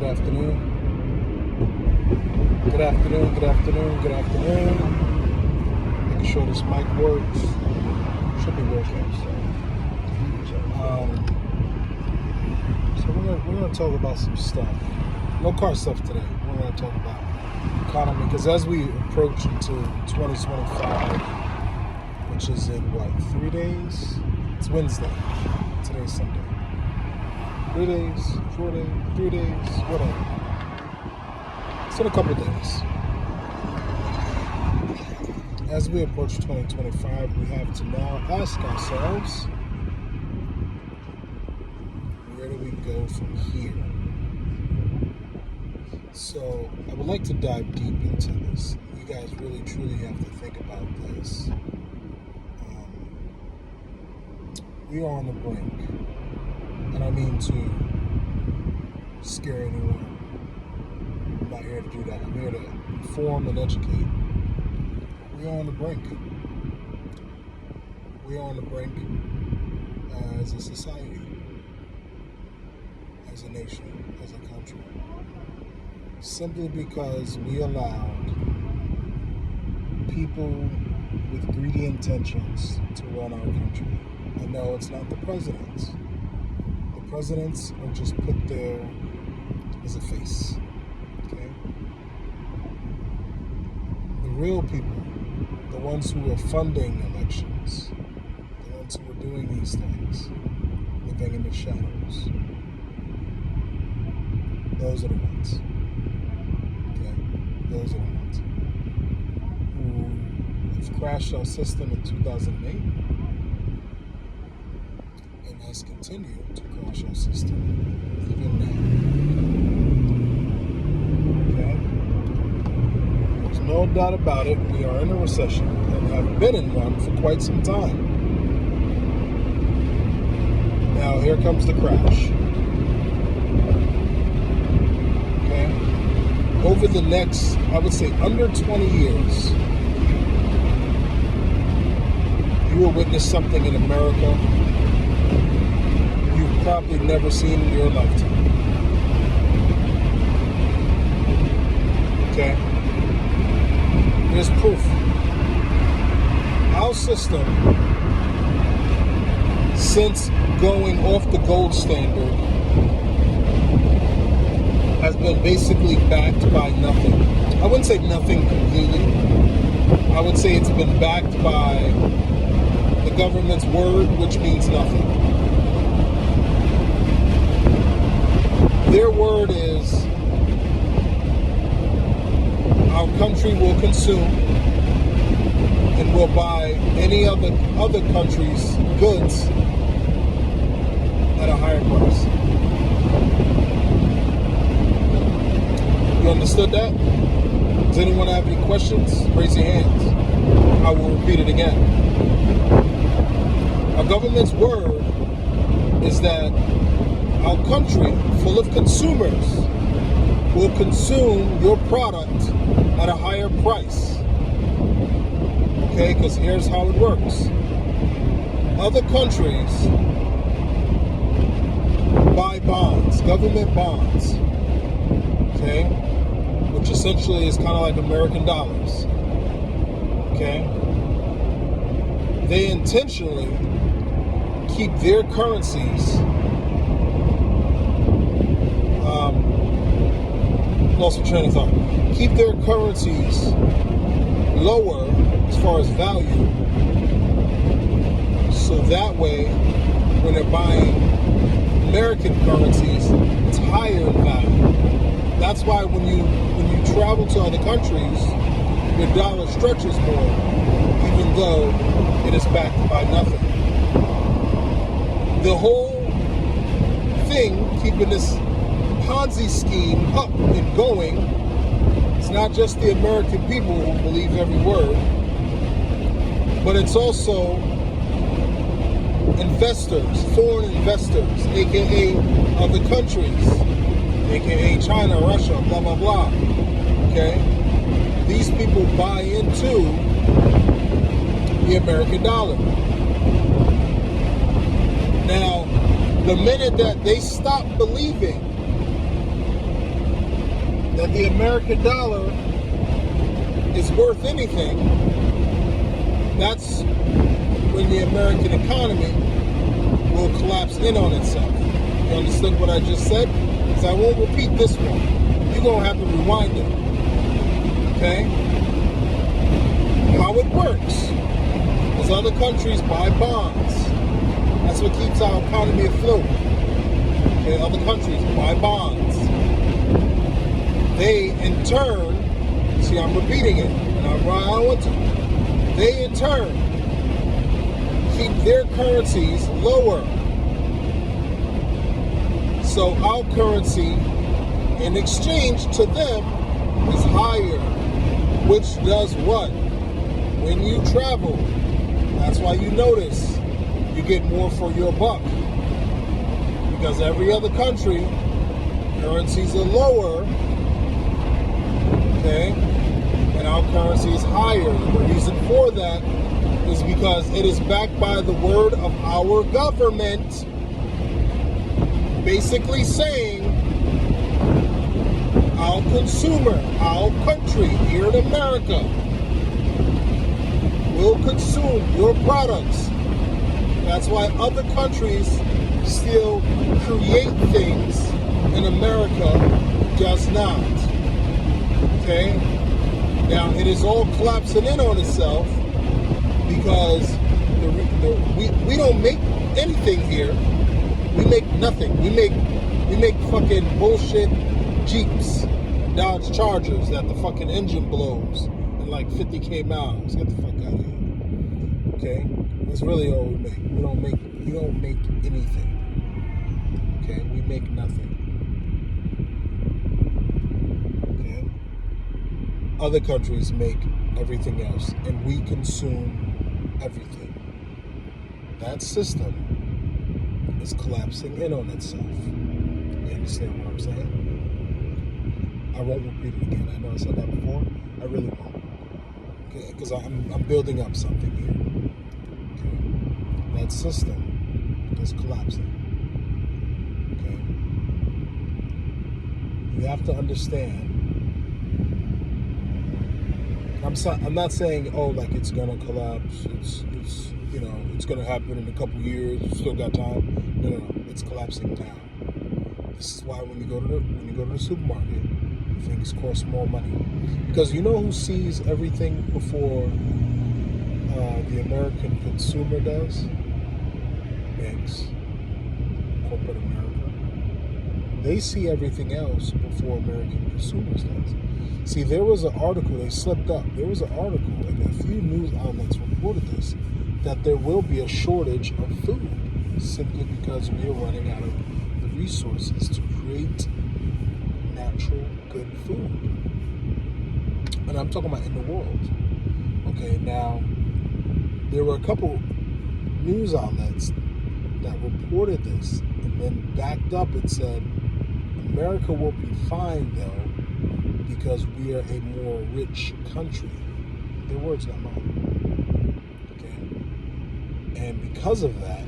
afternoon. Good afternoon, good afternoon, good afternoon. Making sure this mic works. Should be working. So we're gonna talk about some stuff. No car stuff today. We're gonna talk about economy, because as we approach into 2025, which is in 3 days? It's Wednesday. Today's Sunday. 3 days, 4 days, 3 days, whatever. It's in a couple days. As we approach 2025, we have to now ask ourselves, where do we go from here? So I would like to dive deep into this. You guys really, truly have to think about this. We are on the brink. I don't mean to scare anyone. I'm not here to do that. I'm here to inform and educate. We are on the brink. We are on the brink as a society, as a nation, as a country. Simply because we allowed people with greedy intentions to run our country. And no, it's not the presidents. The presidents are just put there as a face. Okay? The real people, the ones who are funding elections, the ones who are doing these things, living in the shadows, those are the ones. Okay? Those are the ones who have crashed our system in 2008 and has continued to crash our system even now. Okay? There's no doubt about it. We are in a recession and have been in one for quite some time. Now here comes the crash. Okay? Over the next, I would say, under 20 years, you will witness something in America you've probably never seen in your lifetime. Okay? Here's proof. Our system, since going off the gold standard, has been basically backed by nothing. I wouldn't say nothing completely. I would say it's been backed by the government's word, which means nothing. Their word is, our country will consume and will buy any other country's goods at a higher price. You understood that? Does anyone have any questions? Raise your hands. I will repeat it again. Our government's word is that our country, full of consumers, will consume your product at a higher price. Okay, because here's how it works. Other countries buy bonds, government bonds, okay, which essentially is kind of like American dollars. Okay? They intentionally keep their currencies lost my train of thought. Keep their currencies lower as far as value, so that way when they're buying American currencies, it's higher in value. That's why when you travel to other countries, your dollar stretches more, even though it is backed by nothing. The whole thing, keeping this Ponzi scheme up and going, it's not just the American people who believe every word, but it's also investors, foreign investors, aka other countries, aka China, Russia, blah, blah, blah. Okay? These people buy into the American dollar. Now, the minute that they stop believing that the American dollar is worth anything, that's when the American economy will collapse in on itself. You understand what I just said? Because I won't repeat this one. You're going to have to rewind it. Okay? How it works is other countries buy bonds. That's what keeps our economy afloat. Okay? Other countries buy bonds. They, in turn, see, I'm repeating it, and I don't want to. They, in turn, keep their currencies lower. So our currency, in exchange to them, is higher. Which does what? When you travel, that's why you notice you get more for your buck. Because every other country, currencies are lower, okay? And our currency is higher. The reason for that is because it is backed by the word of our government, basically saying our consumer, our country here in America will consume your products. That's why other countries still create things and America does not. Okay? Now, it is all collapsing in on itself because we don't make anything here. We make nothing. We make fucking bullshit Jeeps, Dodge Chargers that the fucking engine blows in like 50k miles. Get the fuck out of here. Okay? That's really all we make. We don't make anything. Okay? We make nothing. Okay? Other countries make everything else, and we consume everything. That system is collapsing in on itself. You understand what I'm saying? I won't repeat it again. I know I said that before. I really won't. Okay? Because I'm building up something here. Okay? That system is collapsing. Okay? You have to understand. I'm not saying, oh, like it's gonna collapse. It's you know, it's gonna happen in a couple years. You still got time. No. It's collapsing now. This is why when you go to the supermarket, things cost more money. Because you know who sees everything before the American consumer does? Banks, corporate America. They see everything else before American consumers does. See, there was an article, they slipped up. There was an article, like a few news outlets reported this, that there will be a shortage of food simply because we are running out of the resources to create natural, good food. And I'm talking about in the world. Okay, now, there were a couple news outlets that reported this and then backed up and said, America will be fine, though, because we are a more rich country. Their words, not mine. Okay? And because of that,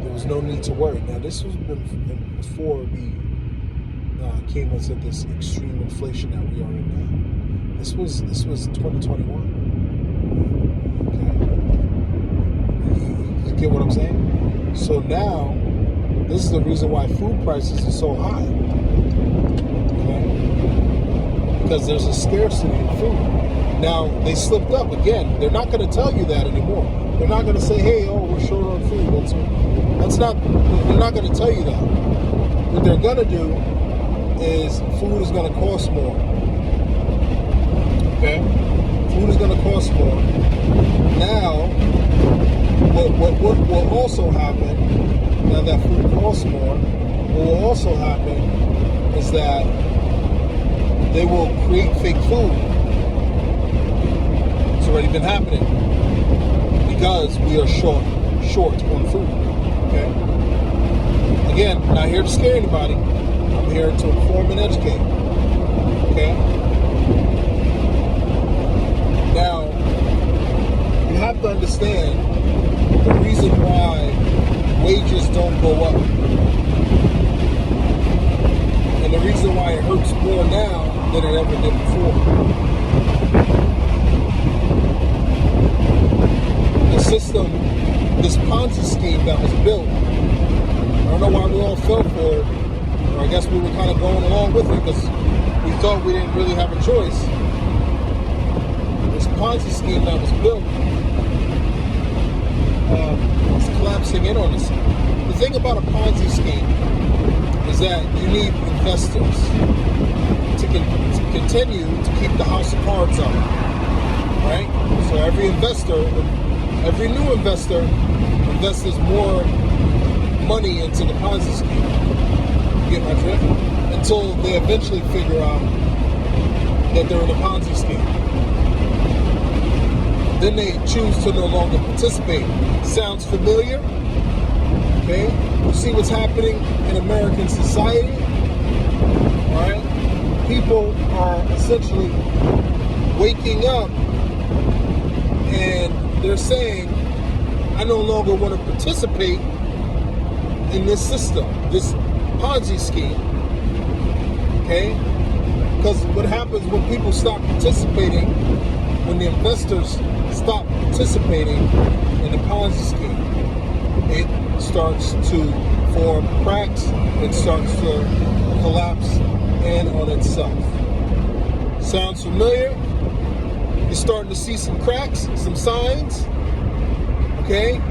there was no need to worry. Now, this was before we came into this extreme inflation that we are in now. This was 2021. Okay? You get what I'm saying? So now, this is the reason why food prices are so high. Okay? Because there's a scarcity of food. Now, they slipped up again. They're not going to tell you that anymore. They're not going to say, hey, we're short on food. That's not, they're not going to tell you that. What they're going to do is food is going to cost more. Okay? Food is going to cost more. Now, what will also happen, now that food costs more, what will also happen is that they will create fake food. It's already been happening because we are short on food. Okay? Again, I'm not here to scare anybody. I'm here to inform and educate. Okay? Now, you have to understand the reason why wages don't go up in And the reason why it hurts more now than it ever did before. The system, this Ponzi scheme that was built, I don't know why we all fell for it, or I guess we were kind of going along with it because we thought we didn't really have a choice. This Ponzi scheme that was built is collapsing in on itself. The thing about a Ponzi scheme is that you need investors to continue to keep the house of cards up, right? So every new investor invests more money into the Ponzi scheme. You get my drift? Until they eventually figure out that they're in a Ponzi scheme. Then they choose to no longer participate. Sounds familiar? Okay? You see what's happening in American society? Alright? People are essentially waking up and they're saying, I no longer want to participate in this system, this Ponzi scheme. Okay? Because what happens when people stop participating, when the investors stop participating in the Ponzi scheme, it starts to form cracks, it starts to collapse in on itself. Sounds familiar? You're starting to see some cracks, some signs. Okay?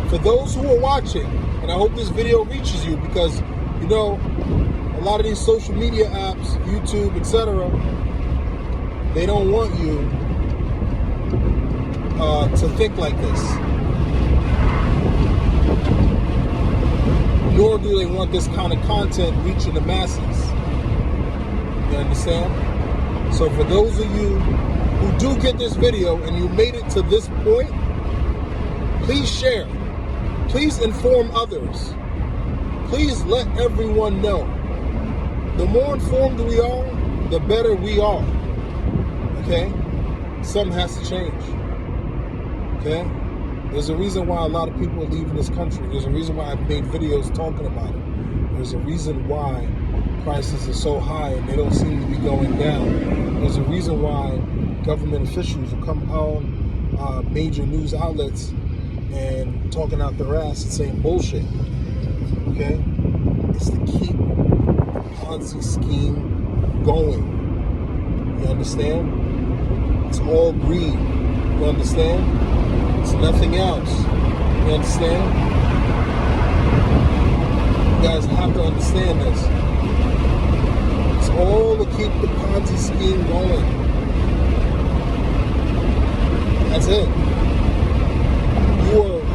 For those who are watching, and I hope this video reaches you because, you know, a lot of these social media apps, YouTube, etc., they don't want you to think like this. Nor do they want this kind of content reaching the masses. You understand? So for those of you who do get this video and you made it to this point, please share. Please inform others. Please let everyone know. The more informed we are, the better we are. Okay? Something has to change. Okay? There's a reason why a lot of people are leaving this country. There's a reason why I've made videos talking about it. There's a reason why prices are so high and they don't seem to be going down. There's a reason why government officials will come on major news outlets and talking out their ass and saying bullshit. Okay? It's to keep the Ponzi scheme going. You understand? It's all greed. You understand? It's nothing else. You understand? You guys have to understand this. It's all to keep the Ponzi scheme going. That's it.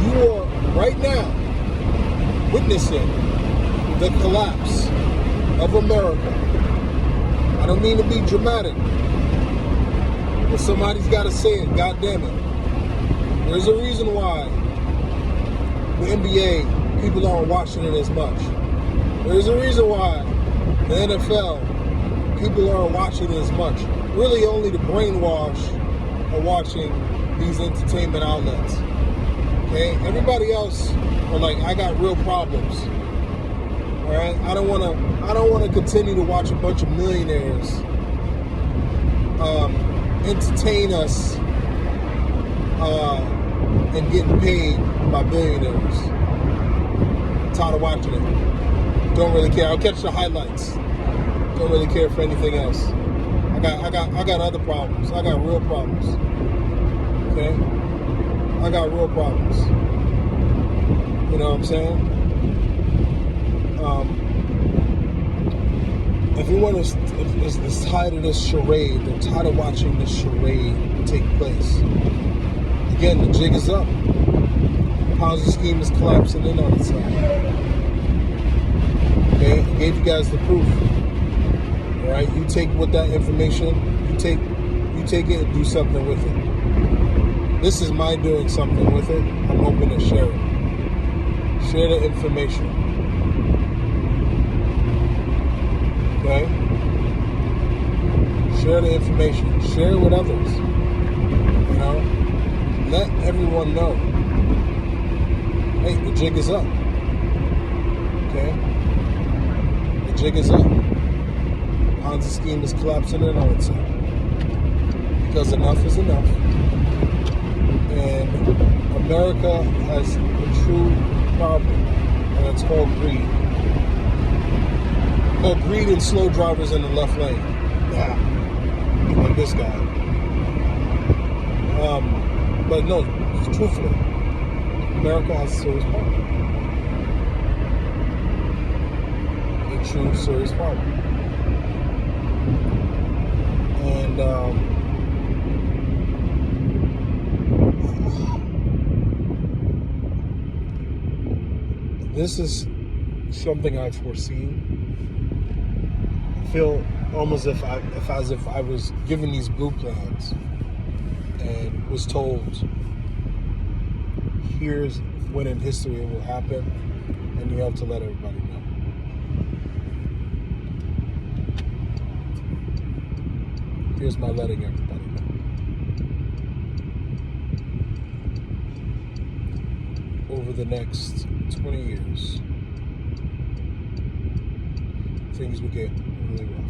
You are right now witnessing the collapse of America. I don't mean to be dramatic, but somebody's got to say it. God damn it. There's a reason why the NBA people aren't watching it as much. There's a reason why the NFL people aren't watching it as much. Really, only the brainwash are watching these entertainment outlets. Okay, everybody else are like, I got real problems. All right, I don't want to continue to watch a bunch of millionaires entertain us and getting paid by billionaires. I'm tired of watching it. Don't really care. I'll catch the highlights. Don't really care for anything else. I got other problems. I got real problems. Okay? I got real problems. You know what I'm saying? Everyone is tired of this charade. They're tired of watching this charade take place. Again, the jig is up. The Ponzi scheme is collapsing in on itself. Okay? I gave you guys the proof. Alright? You take what that information, you take it and do something with it. This is my doing something with it. I'm hoping to share it. Share the information. Okay? Share the information. Share it with others. You know? Let everyone know. Hey, the jig is up. Okay? The jig is up. Ponzi scheme is collapsing in on itself. Because enough is enough. And America has a true problem, and it's called greed. Well, greed and slow drivers in the left lane. Yeah. Like this guy. But no, truthfully, America has a serious problem. A true serious problem. And this is something I've foreseen. I feel almost as if I was given these blue plans and was told, here's when in history it will happen, and you have to let everybody know. Here's my letting everybody know. Over the next 20 years, things will get really rough.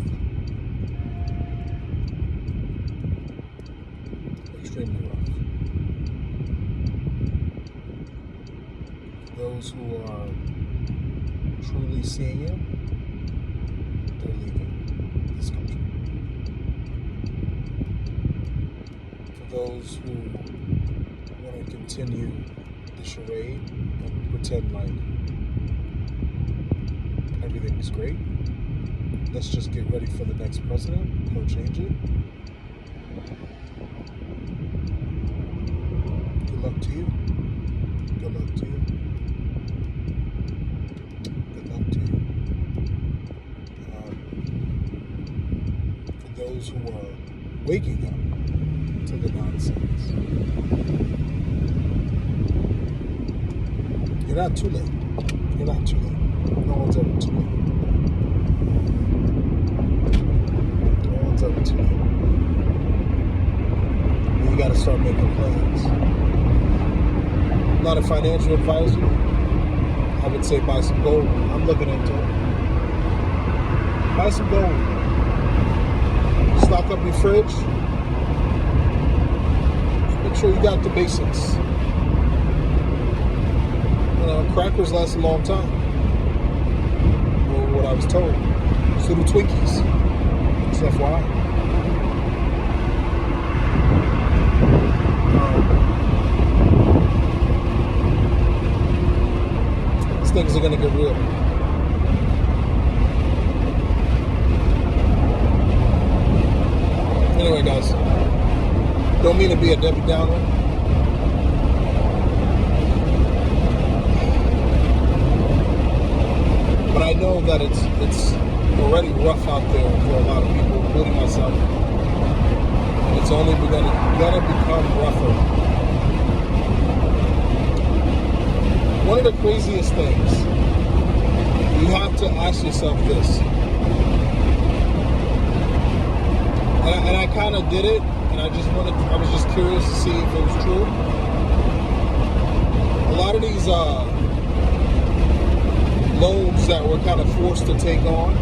Extremely rough. Those who are truly seeing it, they're leaving this country. For those who want to continue the charade and pretend like everything is great, let's just get ready for the next president. He'll change it. Good luck to you. Good luck to you. Good luck to you. For those who are waking up to the nonsense, you're not too late. You're not too late. No one's ever too late. No one's ever too late. You gotta start making plans. I'm not a financial advisor. I would say buy some gold. I'm looking into it. Buy some gold. Stock up your fridge. Make sure you got the basics. Crackers last a long time. Well, what I was told. So do Twinkies. Just FYI. These things are going to get real. Anyway, guys. Don't mean to be a Debbie Downer. But I know that it's already rough out there for a lot of people, including myself. And it's only gonna become rougher. One of the craziest things, you have to ask yourself this. And I kind of did it, and I was just curious to see if it was true. A lot of these loans that we're kind of forced to take on,